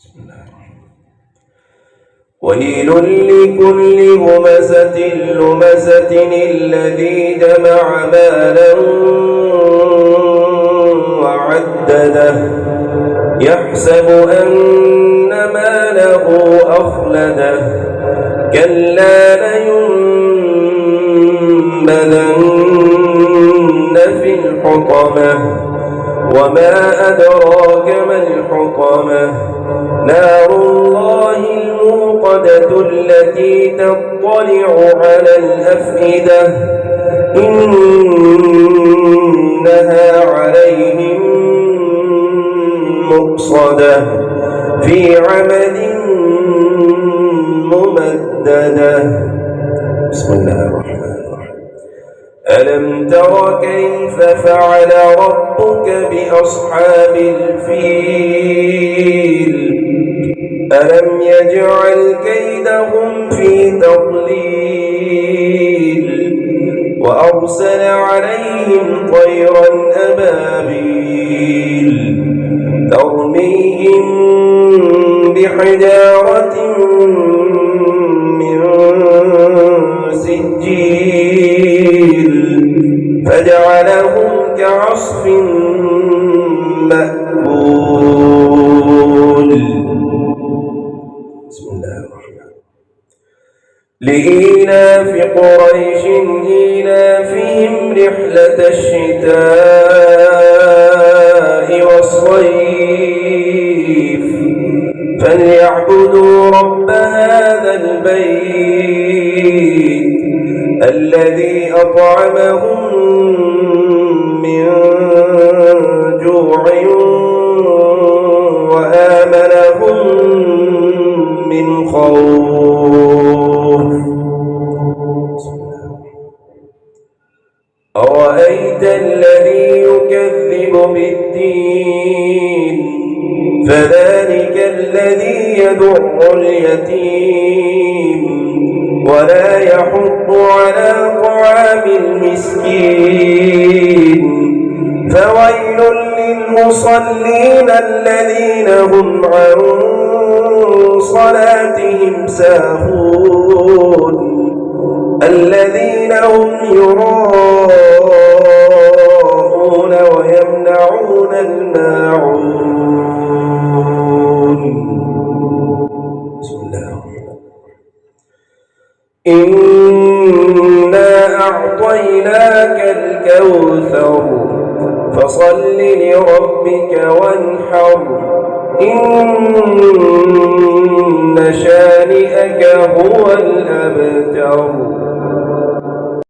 بسم الله الرحمن الرحيم. ويل لكل همزة لمزة الذي جمع مالا وعدده يحسب أن ماله أخلده كلا لينبذن في الحطمة وما أدراك ما الحطمة نار الله الموقدة التي تطلع على الأفئدة إنها عليهم مؤصدة في عمد ممددة. بسم الله الرحمن الرحيم. ألم تر كيف فعل ربك بأصحاب الفيل ألم يجعل كيدهم في تضليل وأرسل عليهم طيرا أبابيل ترميهم بحجارة من سجيل فجعلهم كعصف مأكول. بسم الله الرحمن لإيلاف قريش إيلافهم رحلة الشتاء والصيف فليعبدوا رب هذا البيت الذي أطعمهم من جوع وآمنهم من خوف. أرأيت الذي يكذب بالدين فذلك الذي يدع اليتيم ولا يحض على طعام المسكين فويل للمصلين الذين هم عن صلاتهم ساهون الذين هم يراءون ويمنعون الماعون. بسم الله الرحمن الرحيم. إنا أعطيناك الكوثر فصل لربك وانحر إن شانئك هو الأبتر.